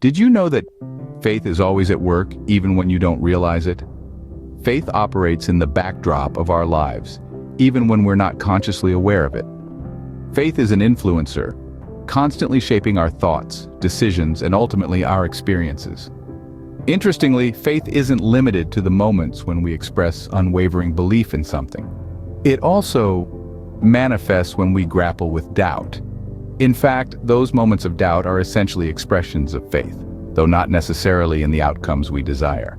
Did you know that faith is always at work, even when you don't realize it? Faith operates in the backdrop of our lives, even when we're not consciously aware of it. Faith is an influencer, constantly shaping our thoughts, decisions, and ultimately our experiences. Interestingly, faith isn't limited to the moments when we express unwavering belief in something. It also manifests when we grapple with doubt. In fact, those moments of doubt are essentially expressions of faith, though not necessarily in the outcomes we desire.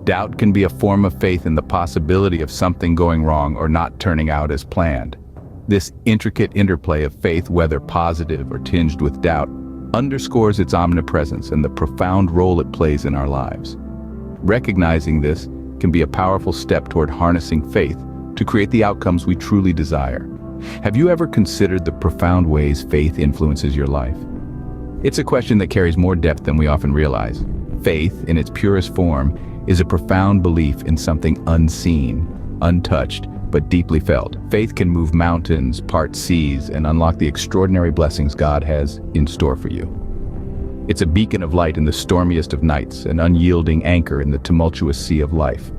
Doubt can be a form of faith in the possibility of something going wrong or not turning out as planned. This intricate interplay of faith, whether positive or tinged with doubt, underscores its omnipresence and the profound role it plays in our lives. Recognizing this can be a powerful step toward harnessing faith to create the outcomes we truly desire. Have you ever considered the profound ways faith influences your life? It's a question that carries more depth than we often realize. Faith, in its purest form, is a profound belief in something unseen, untouched, but deeply felt. Faith can move mountains, part seas, and unlock the extraordinary blessings God has in store for you. It's a beacon of light in the stormiest of nights, an unyielding anchor in the tumultuous sea of life.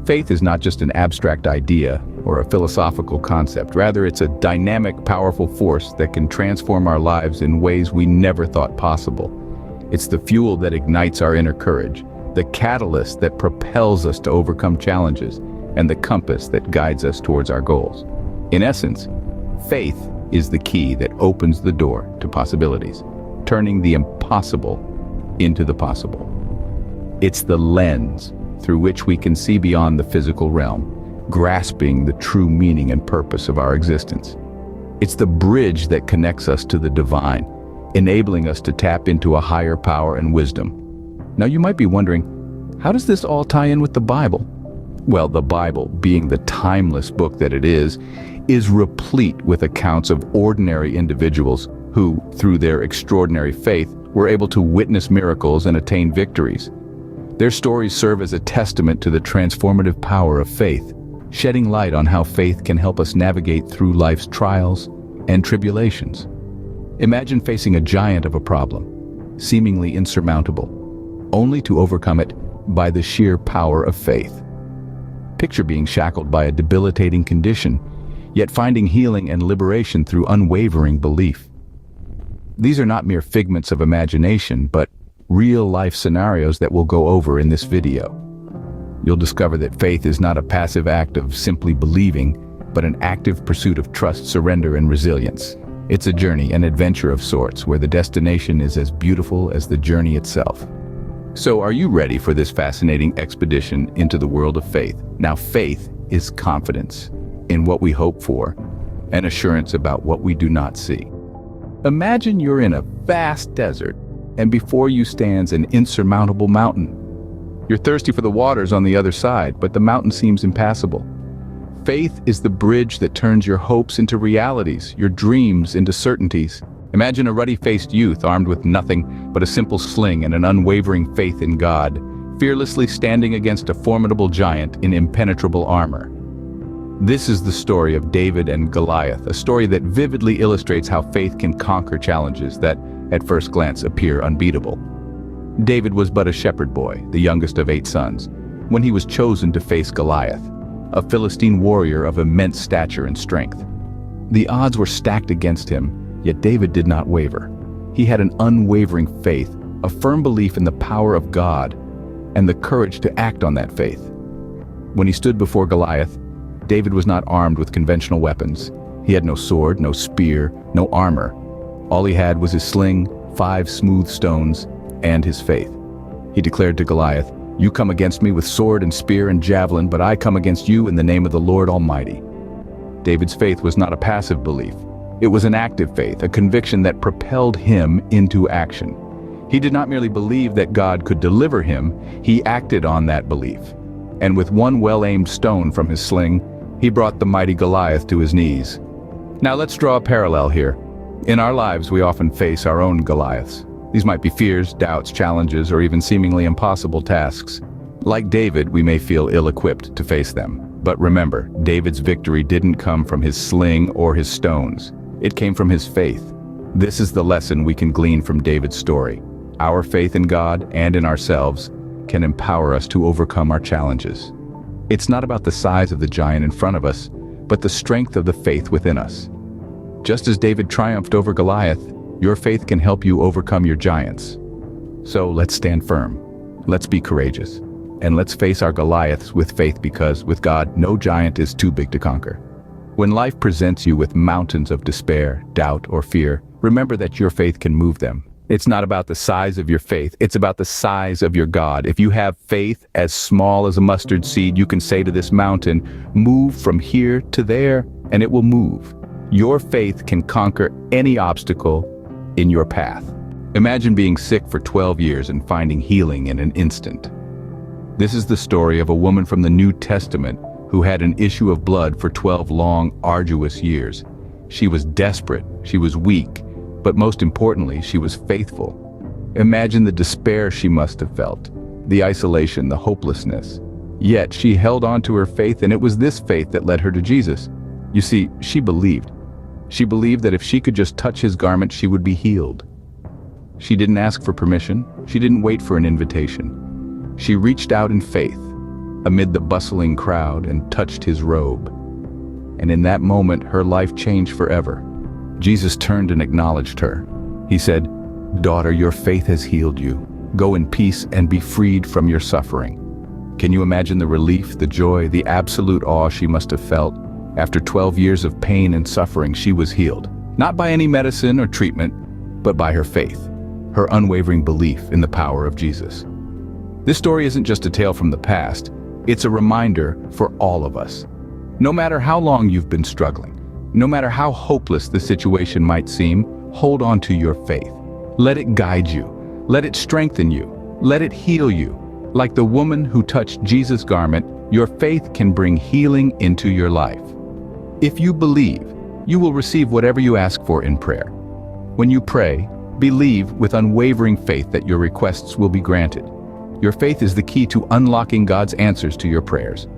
Faith is not just an abstract idea or a philosophical concept. Rather, it's a dynamic, powerful force that can transform our lives in ways we never thought possible. It's the fuel that ignites our inner courage, the catalyst that propels us to overcome challenges, and the compass that guides us towards our goals. In essence, faith is the key that opens the door to possibilities, turning the impossible into the possible. It's the lens through which we can see beyond the physical realm, grasping the true meaning and purpose of our existence. It's the bridge that connects us to the divine, enabling us to tap into a higher power and wisdom. Now you might be wondering, how does this all tie in with the Bible? Well, the Bible, being the timeless book that it is replete with accounts of ordinary individuals who, through their extraordinary faith, were able to witness miracles and attain victories. Their stories serve as a testament to the transformative power of faith, shedding light on how faith can help us navigate through life's trials and tribulations. Imagine facing a giant of a problem, seemingly insurmountable, only to overcome it by the sheer power of faith. Picture being shackled by a debilitating condition, yet finding healing and liberation through unwavering belief. These are not mere figments of imagination, but real-life scenarios that we'll go over in this video. You'll discover that faith is not a passive act of simply believing, but an active pursuit of trust, surrender, and resilience. It's a journey, an adventure of sorts, where the destination is as beautiful as the journey itself. So are you ready for this fascinating expedition into the world of faith? Now, faith is confidence in what we hope for and assurance about what we do not see. Imagine you're in a vast desert, and before you stands an insurmountable mountain. You're thirsty for the waters on the other side, but the mountain seems impassable. Faith is the bridge that turns your hopes into realities, your dreams into certainties. Imagine a ruddy-faced youth armed with nothing but a simple sling and an unwavering faith in God, fearlessly standing against a formidable giant in impenetrable armor. This is the story of David and Goliath, a story that vividly illustrates how faith can conquer challenges that, at first glance, appear unbeatable. David was but a shepherd boy, the youngest of 8 sons, when he was chosen to face Goliath, a Philistine warrior of immense stature and strength. The odds were stacked against him, yet David did not waver. He had an unwavering faith, a firm belief in the power of God, and the courage to act on that faith. When he stood before Goliath, David was not armed with conventional weapons. He had no sword, no spear, no armor. All he had was his sling, 5 smooth stones, and his faith. He declared to Goliath, "You come against me with sword and spear and javelin, but I come against you in the name of the Lord Almighty." David's faith was not a passive belief. It was an active faith, a conviction that propelled him into action. He did not merely believe that God could deliver him, he acted on that belief. And with one well-aimed stone from his sling, he brought the mighty Goliath to his knees. Now let's draw a parallel here. In our lives, we often face our own Goliaths. These might be fears, doubts, challenges, or even seemingly impossible tasks. Like David, we may feel ill-equipped to face them. But remember, David's victory didn't come from his sling or his stones. It came from his faith. This is the lesson we can glean from David's story. Our faith in God and in ourselves can empower us to overcome our challenges. It's not about the size of the giant in front of us, but the strength of the faith within us. Just as David triumphed over Goliath, your faith can help you overcome your giants. So let's stand firm. Let's be courageous. And let's face our Goliaths with faith, because with God, no giant is too big to conquer. When life presents you with mountains of despair, doubt, or fear, remember that your faith can move them. It's not about the size of your faith, it's about the size of your God. If you have faith as small as a mustard seed, you can say to this mountain, move from here to there, and it will move. Your faith can conquer any obstacle in your path. Imagine being sick for 12 years and finding healing in an instant. This is the story of a woman from the New Testament who had an issue of blood for 12 long, arduous years. She was desperate, she was weak, but most importantly, she was faithful. Imagine the despair she must have felt, the isolation, the hopelessness. Yet she held on to her faith, and it was this faith that led her to Jesus. You see, she believed. She believed that if she could just touch his garment, she would be healed. She didn't ask for permission. She didn't wait for an invitation. She reached out in faith amid the bustling crowd and touched his robe. And in that moment, her life changed forever. Jesus turned and acknowledged her. He said, "Daughter, your faith has healed you. Go in peace and be freed from your suffering." Can you imagine the relief, the joy, the absolute awe she must have felt? After 12 years of pain and suffering, she was healed. Not by any medicine or treatment, but by her faith, her unwavering belief in the power of Jesus. This story isn't just a tale from the past, it's a reminder for all of us. No matter how long you've been struggling, no matter how hopeless the situation might seem, hold on to your faith. Let it guide you. Let it strengthen you. Let it heal you. Like the woman who touched Jesus' garment, your faith can bring healing into your life. If you believe, you will receive whatever you ask for in prayer. When you pray, believe with unwavering faith that your requests will be granted. Your faith is the key to unlocking God's answers to your prayers.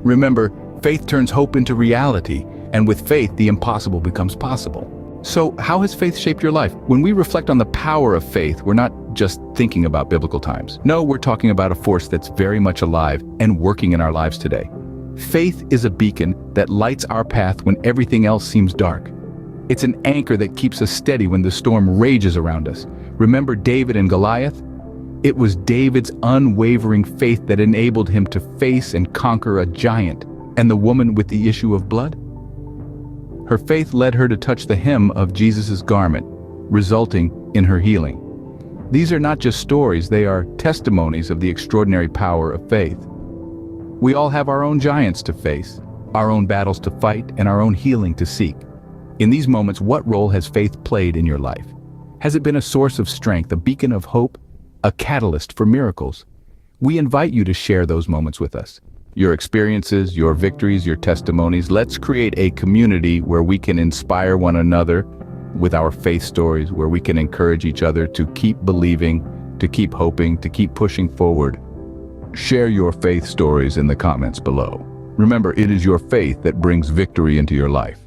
Remember, faith turns hope into reality, and with faith, the impossible becomes possible. So, how has faith shaped your life? When we reflect on the power of faith, we're not just thinking about biblical times. No, we're talking about a force that's very much alive and working in our lives today. Faith is a beacon that lights our path when everything else seems dark. It's an anchor that keeps us steady when the storm rages around us. Remember David and Goliath? It was David's unwavering faith that enabled him to face and conquer a giant. And the woman with the issue of blood? Her faith led her to touch the hem of Jesus' garment, resulting in her healing. These are not just stories, they are testimonies of the extraordinary power of faith. We all have our own giants to face, our own battles to fight, and our own healing to seek. In these moments, what role has faith played in your life? Has it been a source of strength, a beacon of hope, a catalyst for miracles? We invite you to share those moments with us. Your experiences, your victories, your testimonies. Let's create a community where we can inspire one another with our faith stories, where we can encourage each other to keep believing, to keep hoping, to keep pushing forward. Share your faith stories in the comments below. Remember, it is your faith that brings victory into your life.